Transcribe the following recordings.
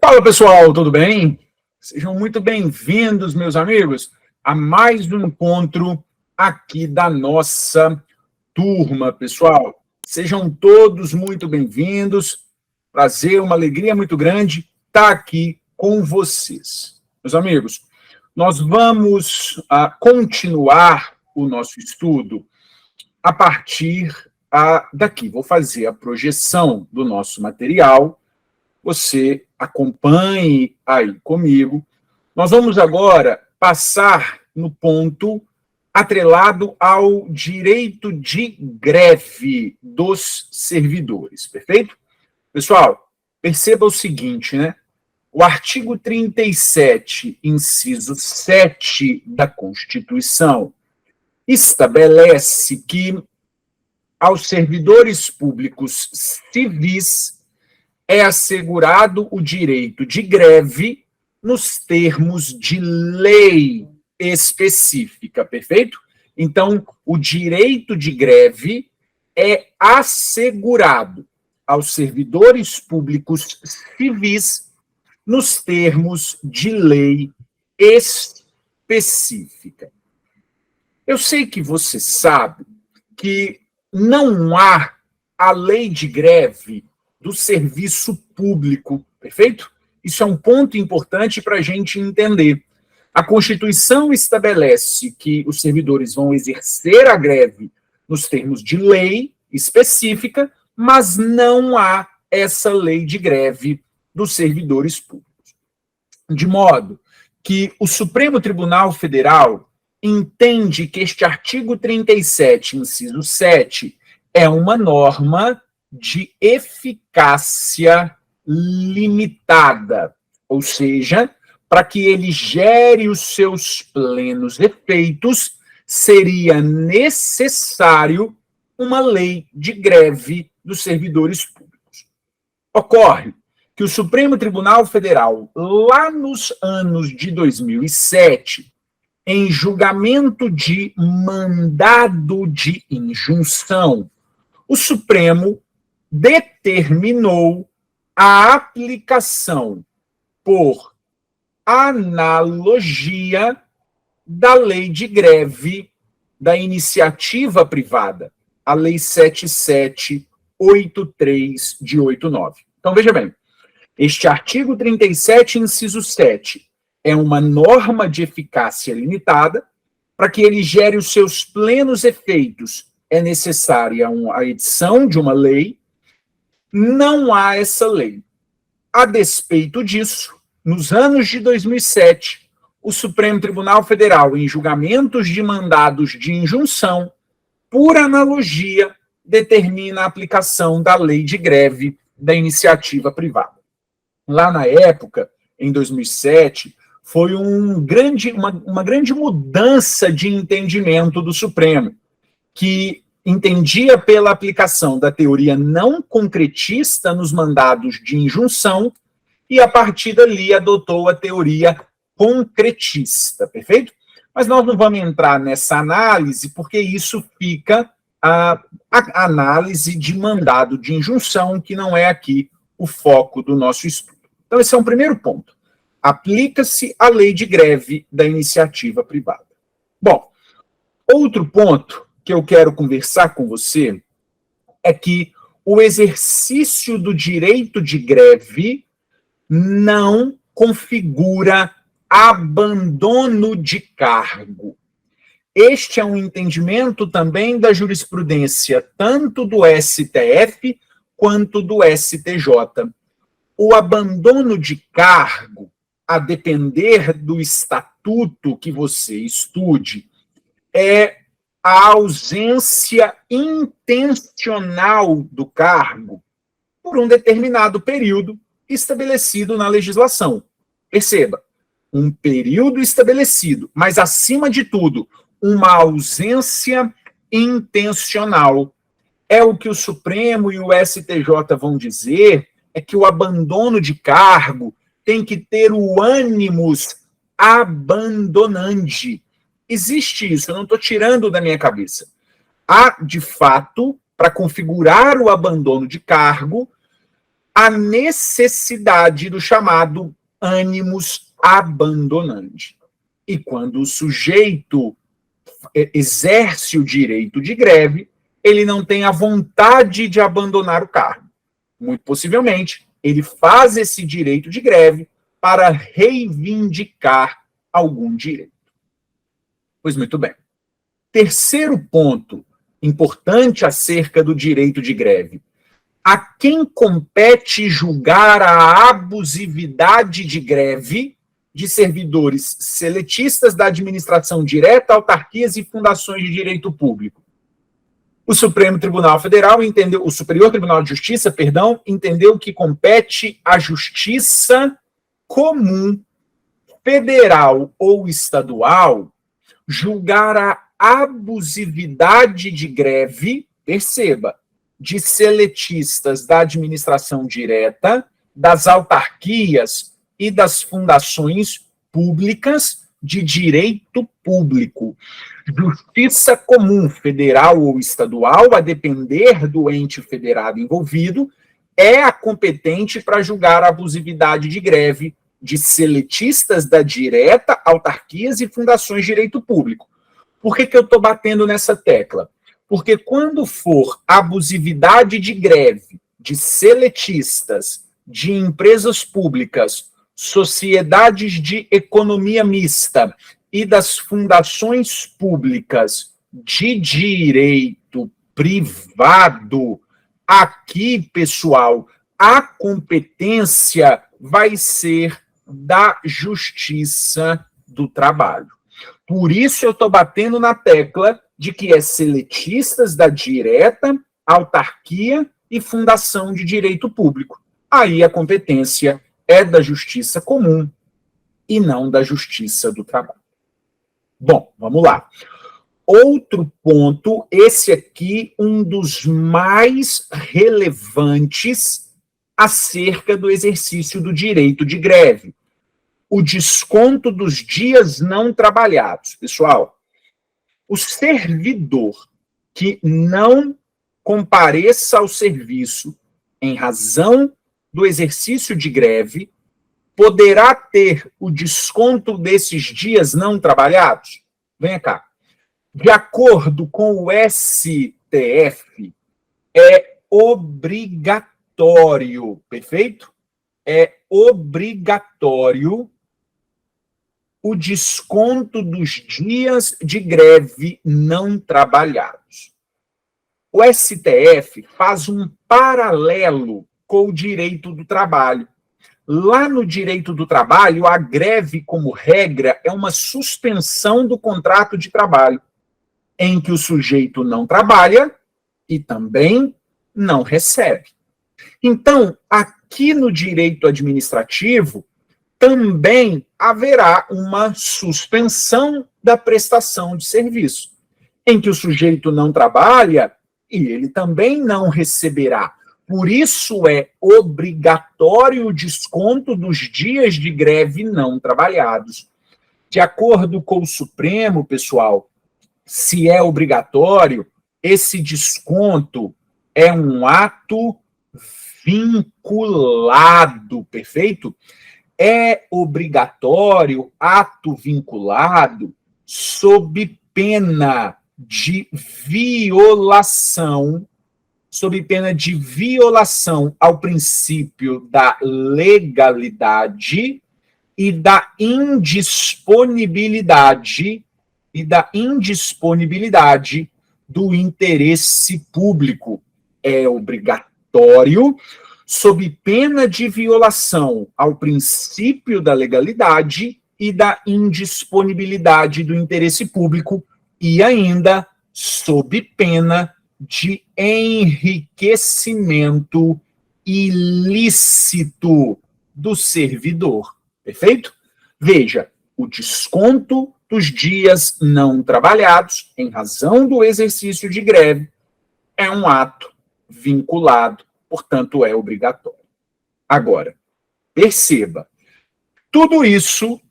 Fala pessoal, tudo bem? Sejam muito bem-vindos, meus amigos, a mais um encontro aqui da nossa turma, pessoal. Sejam todos muito bem-vindos. Prazer, uma alegria muito grande estar aqui com vocês. Meus amigos, nós vamos continuar o nosso estudo a partir daqui. Vou fazer a projeção do nosso material. Você acompanhe aí comigo. Nós vamos agora passar no ponto atrelado ao direito de greve dos servidores, perfeito? Pessoal, perceba o seguinte, né? O artigo 37, inciso 7 da Constituição, estabelece que aos servidores públicos civis é assegurado o direito de greve nos termos de lei específica, perfeito? Então, o direito de greve é assegurado aos servidores públicos civis nos termos de lei específica. Eu sei que você sabe que não há a lei de greve do serviço público, perfeito? Isso é um ponto importante para a gente entender. A Constituição estabelece que os servidores vão exercer a greve nos termos de lei específica, mas não há essa lei de greve dos servidores públicos. De modo que o Supremo Tribunal Federal entende que este artigo 37, inciso 7, é uma norma de eficácia limitada, ou seja, para que ele gere os seus plenos efeitos, seria necessário uma lei de greve dos servidores públicos. Ocorre que o Supremo Tribunal Federal, lá nos anos de 2007, em julgamento de mandado de injunção, o Supremo determinou a aplicação por analogia da lei de greve da iniciativa privada, a Lei 7783 de 89. Então, veja bem, este artigo 37, inciso 7, é uma norma de eficácia limitada. Para que ele gere os seus plenos efeitos, é necessária a edição de uma lei. Não há essa lei. A despeito disso, nos anos de 2007, o Supremo Tribunal Federal, em julgamentos de mandados de injunção, por analogia, determina a aplicação da lei de greve da iniciativa privada. Lá na época, em 2007, foi uma grande mudança de entendimento do Supremo, que entendia pela aplicação da teoria não concretista nos mandados de injunção e, a partir dali, adotou a teoria concretista, perfeito? Mas nós não vamos entrar nessa análise, porque isso fica a análise de mandado de injunção, que não é aqui o foco do nosso estudo. Então, esse é um primeiro ponto. Aplica-se a lei de greve da iniciativa privada. Bom, outro ponto que eu quero conversar com você é que o exercício do direito de greve não configura abandono de cargo. Este é um entendimento também da jurisprudência, tanto do STF quanto do STJ. O abandono de cargo, a depender do estatuto que você estude, é a ausência intencional do cargo por um determinado período estabelecido na legislação. Perceba, um período estabelecido, mas, acima de tudo, uma ausência intencional. É o que o Supremo e o STJ vão dizer, é que o abandono de cargo tem que ter o ânimos abandonandi. Existe isso, eu não estou tirando da minha cabeça. Há, de fato, para configurar o abandono de cargo, a necessidade do chamado animus abandonandi. E quando o sujeito exerce o direito de greve, ele não tem a vontade de abandonar o cargo. Muito possivelmente, ele faz esse direito de greve para reivindicar algum direito. Pois muito bem. Terceiro ponto importante acerca do direito de greve. A quem compete julgar a abusividade de greve de servidores seletistas da administração direta, autarquias e fundações de direito público? O Supremo Tribunal Federal entendeu, o Superior Tribunal de Justiça, perdão, entendeu que compete à Justiça Comum, federal ou estadual, julgar a abusividade de greve, perceba, de seletistas da administração direta, das autarquias e das fundações públicas de direito público. Justiça comum, federal ou estadual, a depender do ente federado envolvido, é a competente para julgar a abusividade de greve de seletistas da direta, autarquias e fundações de direito público. Por que eu estou batendo nessa tecla? Porque quando for abusividade de greve de seletistas, de empresas públicas, sociedades de economia mista e das fundações públicas de direito privado, aqui, pessoal, a competência vai ser da Justiça do Trabalho. Por isso eu estou batendo na tecla de que é seletistas da direta, autarquia e fundação de direito público. Aí a competência é da Justiça Comum e não da Justiça do Trabalho. Bom, vamos lá. Outro ponto, esse aqui, um dos mais relevantes acerca do exercício do direito de greve. O desconto dos dias não trabalhados. Pessoal, o servidor que não compareça ao serviço em razão do exercício de greve poderá ter o desconto desses dias não trabalhados? Venha cá. De acordo com o STF, é obrigatório, perfeito? É obrigatório o desconto dos dias de greve não trabalhados. O STF faz um paralelo com o direito do trabalho. Lá no direito do trabalho, a greve, como regra, é uma suspensão do contrato de trabalho, em que o sujeito não trabalha e também não recebe. Então, aqui no direito administrativo, também haverá uma suspensão da prestação de serviço, em que o sujeito não trabalha e ele também não receberá. Por isso é obrigatório o desconto dos dias de greve não trabalhados. De acordo com o Supremo, pessoal, se é obrigatório, esse desconto é um ato vinculado, perfeito? É obrigatório, ato vinculado, sob pena de violação ao princípio da legalidade e da indisponibilidade do interesse público. É obrigatório, sob pena de violação ao princípio da legalidade e da indisponibilidade do interesse público, e ainda sob pena de enriquecimento ilícito do servidor. Perfeito? Veja, o desconto dos dias não trabalhados, em razão do exercício de greve, é um ato vinculado, portanto, é obrigatório. Agora, perceba, tudo isso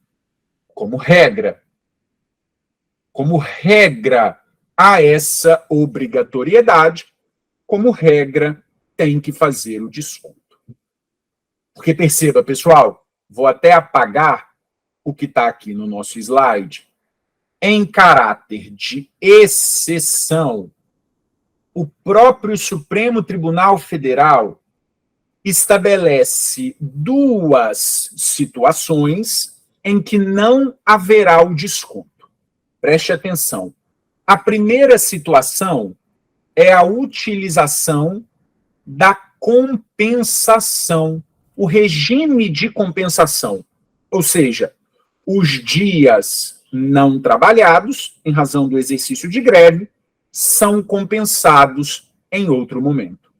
como regra a essa obrigatoriedade, como regra, tem que fazer o desconto. Porque perceba, pessoal, vou até apagar o que está aqui no nosso slide. Em caráter de exceção, o próprio Supremo Tribunal Federal estabelece duas situações em que não haverá o desconto. Preste atenção. A primeira situação é a utilização da compensação, o regime de compensação, ou seja, os dias não trabalhados, em razão do exercício de greve, são compensados em outro momento.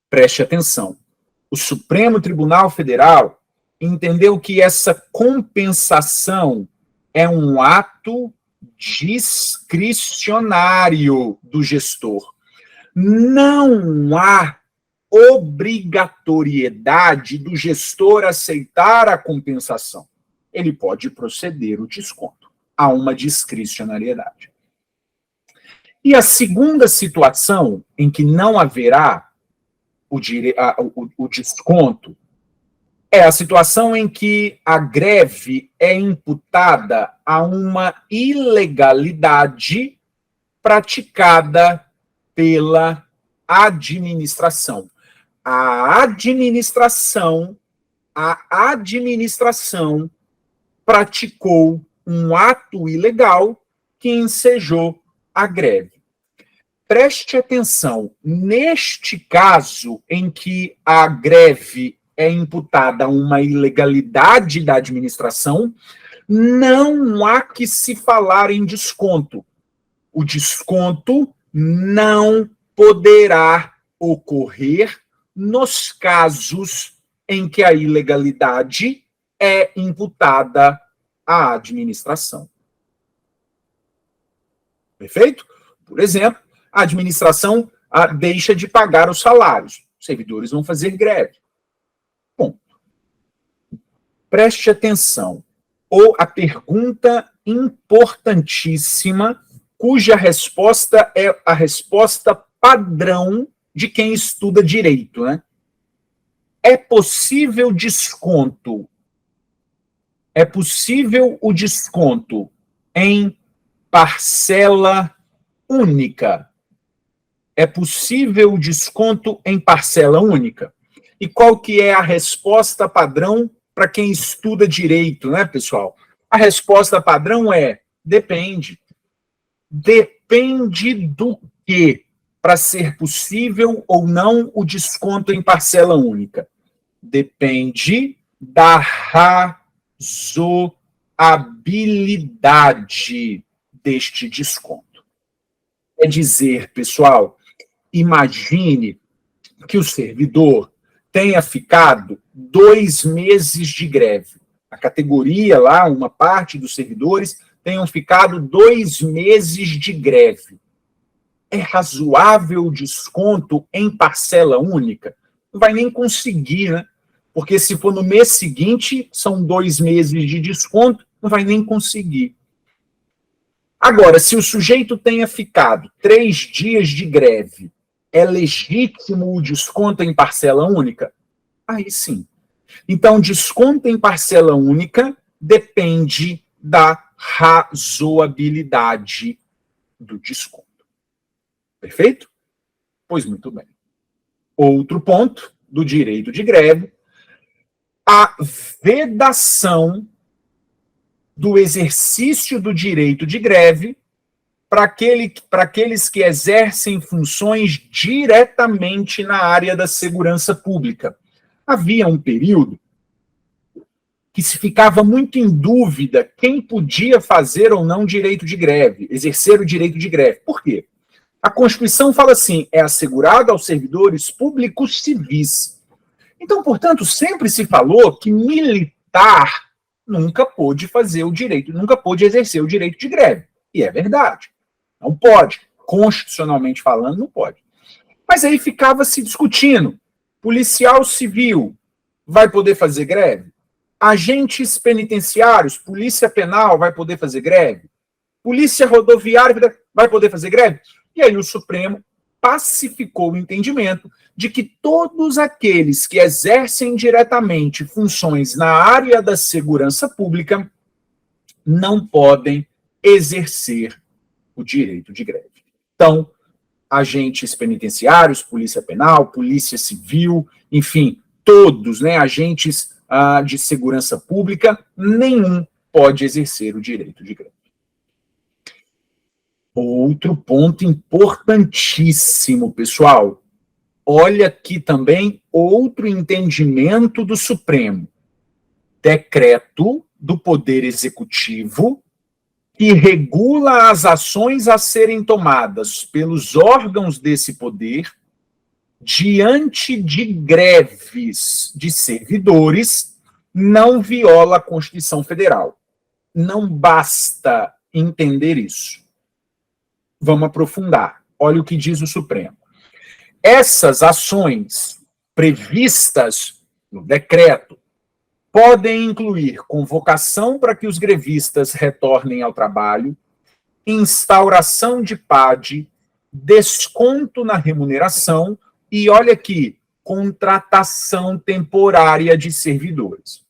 Preste atenção. O Supremo Tribunal Federal entendeu que essa compensação é um ato discricionário do gestor. Não há obrigatoriedade do gestor aceitar a compensação. Ele pode proceder o desconto. Há uma discricionariedade. E a segunda situação em que não haverá o desconto é a situação em que a greve é imputada a uma ilegalidade praticada pela administração. A administração praticou um ato ilegal que ensejou a greve. Preste atenção, neste caso em que a greve é imputada a uma ilegalidade da administração, não há que se falar em desconto. O desconto não poderá ocorrer nos casos em que a ilegalidade é imputada à administração. Perfeito? Por exemplo, a administração deixa de pagar os salários. Os servidores vão fazer greve. Bom, preste atenção. Ou a pergunta importantíssima, cuja resposta é a resposta padrão de quem estuda direito, né? É possível desconto? É possível o desconto em parcela única? É possível o desconto em parcela única? E qual que é a resposta padrão para quem estuda direito, né, pessoal? A resposta padrão é: depende. Depende do quê? Para ser possível ou não o desconto em parcela única. Depende da razoabilidade deste desconto. Quer dizer, pessoal, imagine que o servidor tenha ficado 2 meses de greve. A categoria lá, uma parte dos servidores, tenham ficado 2 meses de greve. É razoável o desconto em parcela única? Não vai nem conseguir, né? Porque se for no mês seguinte, são 2 meses de desconto, não vai nem conseguir. Agora, se o sujeito tenha ficado 3 dias de greve, é legítimo o desconto em parcela única? Aí sim. Então, desconto em parcela única depende da razoabilidade do desconto. Perfeito? Pois muito bem. Outro ponto do direito de greve: a vedação do exercício do direito de greve para aqueles que exercem funções diretamente na área da segurança pública. Havia um período que se ficava muito em dúvida quem podia fazer ou não direito de greve, exercer o direito de greve. Por quê? A Constituição fala assim: é assegurado aos servidores públicos civis. Então, portanto, sempre se falou que militar nunca pôde fazer o direito, nunca pôde exercer o direito de greve. E é verdade. Não pode. Constitucionalmente falando, não pode. Mas aí ficava se discutindo: policial civil vai poder fazer greve? Agentes penitenciários, polícia penal vai poder fazer greve? Polícia rodoviária vai poder fazer greve? E aí o Supremo pacificou o entendimento de que todos aqueles que exercem diretamente funções na área da segurança pública não podem exercer o direito de greve. Então, agentes penitenciários, polícia penal, polícia civil, enfim, todos, né, agentes de segurança pública, nenhum pode exercer o direito de greve. Outro ponto importantíssimo, pessoal. Olha aqui também outro entendimento do Supremo. Decreto do Poder Executivo que regula as ações a serem tomadas pelos órgãos desse poder diante de greves de servidores não viola a Constituição Federal. Não basta entender isso. Vamos aprofundar. Olha o que diz o Supremo. Essas ações previstas no decreto podem incluir convocação para que os grevistas retornem ao trabalho, instauração de PAD, desconto na remuneração e, olha aqui, contratação temporária de servidores.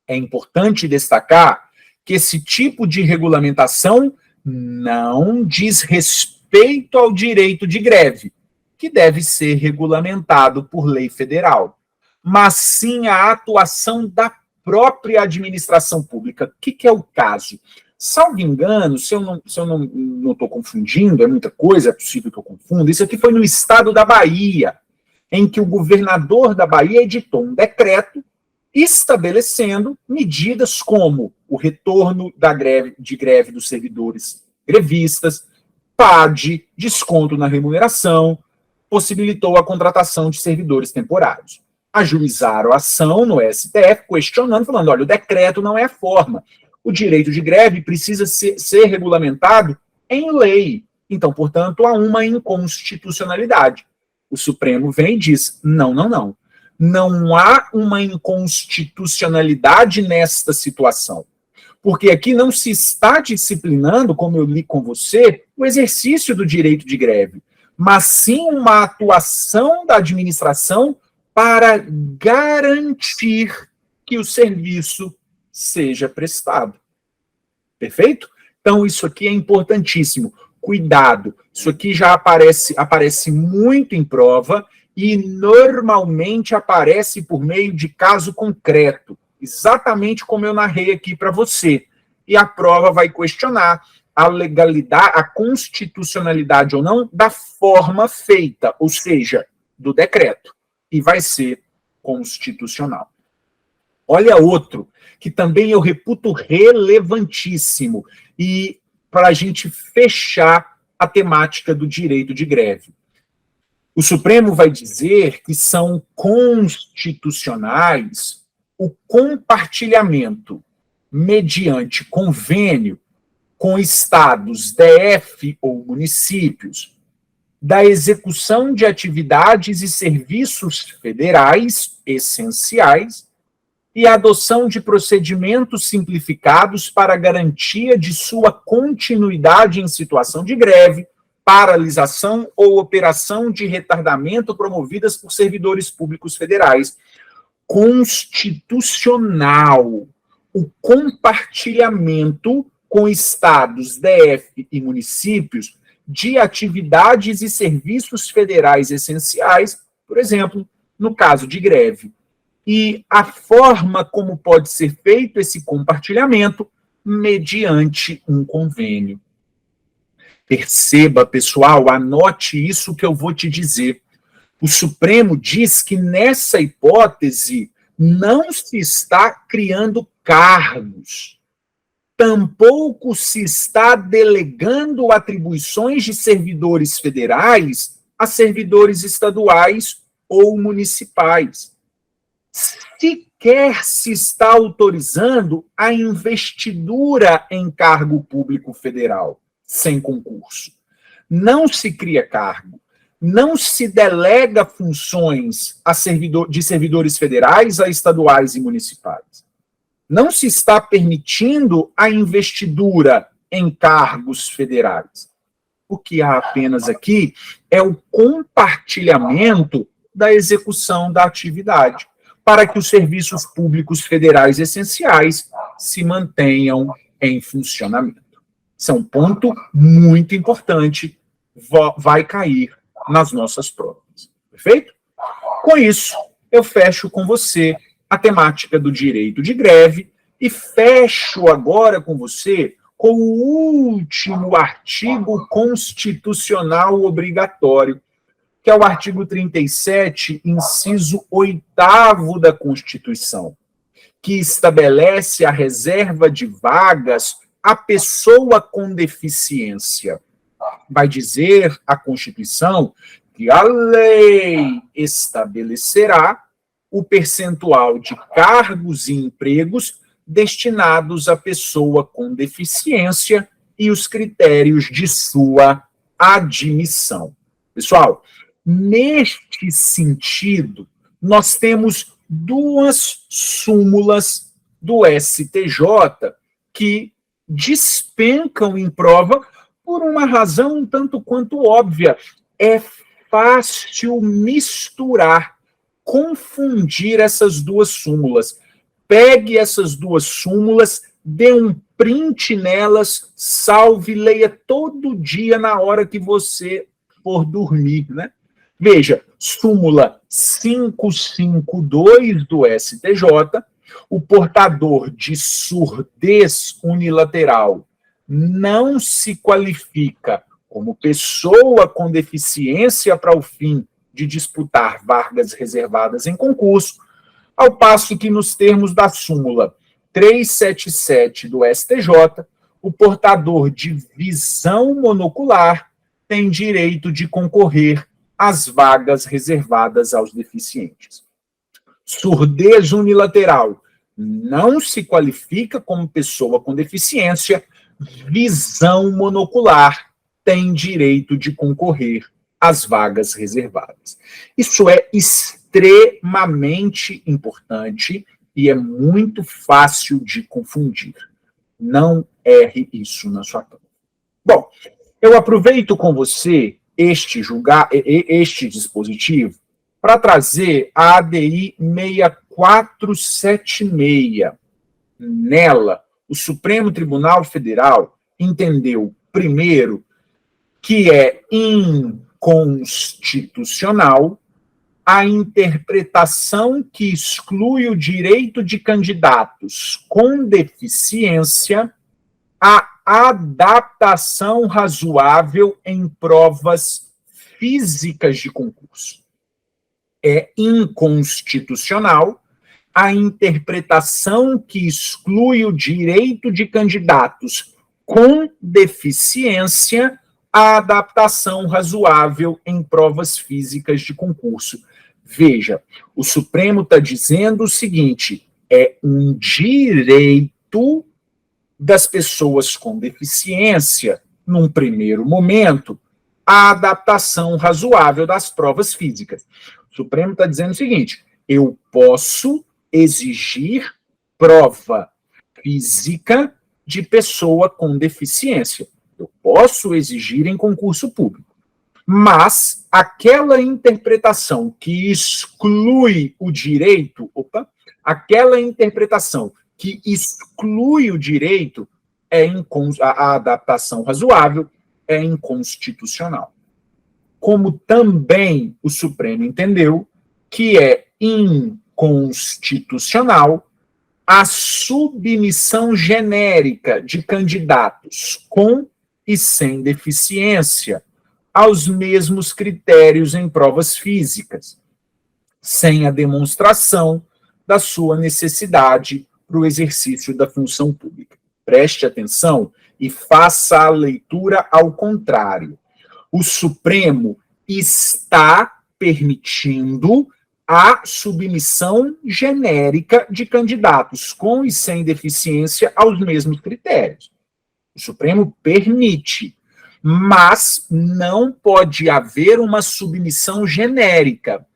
É importante destacar que esse tipo de regulamentação não diz respeito ao direito de greve, que deve ser regulamentado por lei federal, mas sim a atuação da própria administração pública. O que é o caso? Salvo engano, se eu não estou confundindo, é muita coisa, é possível que eu confunda, isso aqui foi no estado da Bahia, em que o governador da Bahia editou um decreto estabelecendo medidas como o retorno de greve dos servidores grevistas, PAD, desconto na remuneração, possibilitou a contratação de servidores temporários. Ajuizaram a ação no STF, questionando, falando, olha, o decreto não é a forma. O direito de greve precisa ser regulamentado em lei. Então, portanto, há uma inconstitucionalidade. O Supremo vem e diz, não. Não há uma inconstitucionalidade nesta situação. Porque aqui não se está disciplinando, como eu li com você, o exercício do direito de greve, mas sim uma atuação da administração para garantir que o serviço seja prestado. Perfeito? Então, isso aqui é importantíssimo. Cuidado, isso aqui já aparece muito em prova e normalmente aparece por meio de caso concreto, exatamente como eu narrei aqui para você. E a prova vai questionar a legalidade, a constitucionalidade ou não da forma feita, ou seja, do decreto, e vai ser constitucional. Olha outro, que também eu reputo relevantíssimo, e para a gente fechar a temática do direito de greve. O Supremo vai dizer que são constitucionais o compartilhamento mediante convênio com estados, DF ou municípios, da execução de atividades e serviços federais essenciais e a adoção de procedimentos simplificados para a garantia de sua continuidade em situação de greve, paralisação ou operação de retardamento promovidas por servidores públicos federais. Constitucional. O compartilhamento com estados, DF e municípios de atividades e serviços federais essenciais, por exemplo, no caso de greve. E a forma como pode ser feito esse compartilhamento mediante um convênio. Perceba, pessoal, anote isso que eu vou te dizer. O Supremo diz que nessa hipótese não se está criando cargos, tampouco se está delegando atribuições de servidores federais a servidores estaduais ou municipais. Sequer se está autorizando a investidura em cargo público federal, sem concurso. Não se cria cargo, não se delega funções de servidores federais a estaduais e municipais. Não se está permitindo a investidura em cargos federais. O que há apenas aqui é o compartilhamento da execução da atividade, para que os serviços públicos federais essenciais se mantenham em funcionamento. Isso é um ponto muito importante, vai cair nas nossas provas. Perfeito? Com isso, eu fecho com você a temática do direito de greve e fecho agora com você com o último artigo constitucional obrigatório, que é o artigo 37, inciso 8º da Constituição, que estabelece a reserva de vagas à pessoa com deficiência. Vai dizer a Constituição que a lei estabelecerá o percentual de cargos e empregos destinados à pessoa com deficiência e os critérios de sua admissão. Pessoal, neste sentido, nós temos duas súmulas do STJ que despencam em prova por uma razão um tanto quanto óbvia. É fácil misturar, confundir essas duas súmulas. Pegue essas duas súmulas, dê um print nelas, salve, leia todo dia na hora que você for dormir, né? Veja, súmula 552 do STJ, o portador de surdez unilateral não se qualifica como pessoa com deficiência para o fim de disputar vagas reservadas em concurso, ao passo que, nos termos da súmula 377 do STJ, o portador de visão monocular tem direito de concorrer às vagas reservadas aos deficientes. Surdez unilateral não se qualifica como pessoa com deficiência, visão monocular tem direito de concorrer às vagas reservadas. Isso é extremamente importante e é muito fácil de confundir. Não erre isso na sua prova. Bom, eu aproveito com você este dispositivo para trazer a ADI 6476. Nela, o Supremo Tribunal Federal entendeu, primeiro, que é inconstitucional a interpretação que exclui o direito de candidatos com deficiência à adaptação razoável em provas físicas de concurso. É inconstitucional a interpretação que exclui o direito de candidatos com deficiência à adaptação razoável em provas físicas de concurso. Veja, o Supremo está dizendo o seguinte: é um direito das pessoas com deficiência, num primeiro momento, a adaptação razoável das provas físicas. O Supremo está dizendo o seguinte: eu posso exigir prova física de pessoa com deficiência. Eu posso exigir em concurso público. Mas aquela interpretação que exclui o direito, aquela interpretação que exclui o direito, a adaptação razoável, é inconstitucional. Como também o Supremo entendeu que é inconstitucional a submissão genérica de candidatos com e sem deficiência aos mesmos critérios em provas físicas, sem a demonstração da sua necessidade para o exercício da função pública. Preste atenção e faça a leitura ao contrário. O Supremo está permitindo a submissão genérica de candidatos com e sem deficiência aos mesmos critérios. O Supremo permite, mas não pode haver uma submissão genérica.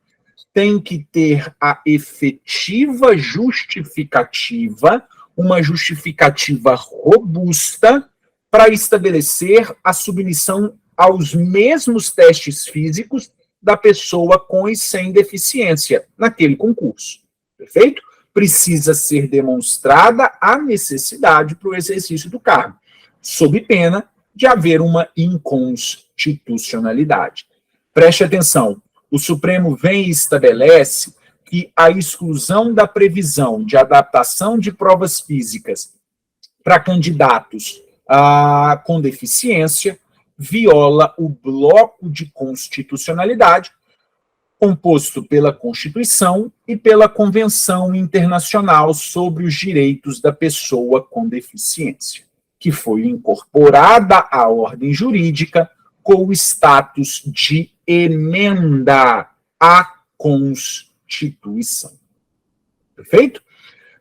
Tem que ter a efetiva justificativa, uma justificativa robusta, para estabelecer a submissão aos mesmos testes físicos da pessoa com e sem deficiência naquele concurso. Perfeito? Precisa ser demonstrada a necessidade para o exercício do cargo, sob pena de haver uma inconstitucionalidade. Preste atenção, o Supremo vem e estabelece que a exclusão da previsão de adaptação de provas físicas para candidatos com deficiência viola o bloco de constitucionalidade composto pela Constituição e pela Convenção Internacional sobre os Direitos da Pessoa com Deficiência, que foi incorporada à ordem jurídica com o status de emenda à Constituição. Perfeito?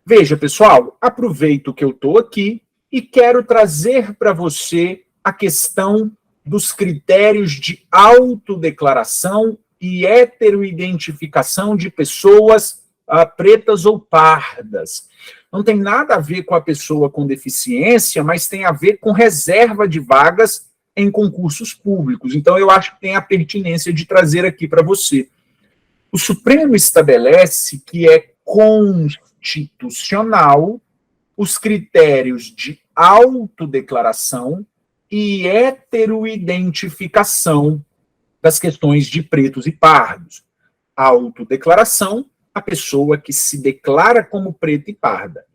Veja, pessoal, aproveito que eu estou aqui e quero trazer para você a questão dos critérios de autodeclaração e heteroidentificação de pessoas pretas ou pardas. Não tem nada a ver com a pessoa com deficiência, mas tem a ver com reserva de vagas em concursos públicos. Então, eu acho que tem a pertinência de trazer aqui para você. O Supremo estabelece que é constitucional os critérios de autodeclaração e heteroidentificação das questões de pretos e pardos. A autodeclaração, a pessoa que se declara como preta e parda.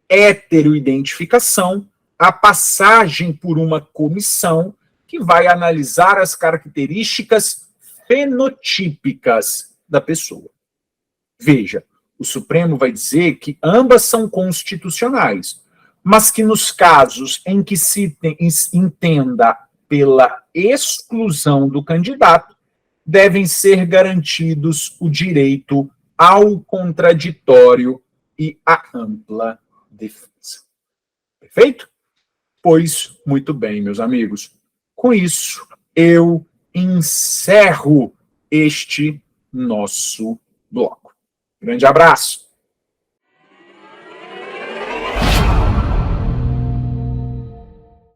Heteroidentificação, a passagem por uma comissão que vai analisar as características fenotípicas da pessoa. Veja, o Supremo vai dizer que ambas são constitucionais, mas que nos casos em que se entenda pela exclusão do candidato, devem ser garantidos o direito ao contraditório e à ampla defesa. Perfeito? Pois, muito bem, meus amigos. Com isso, eu encerro este nosso bloco. Grande abraço.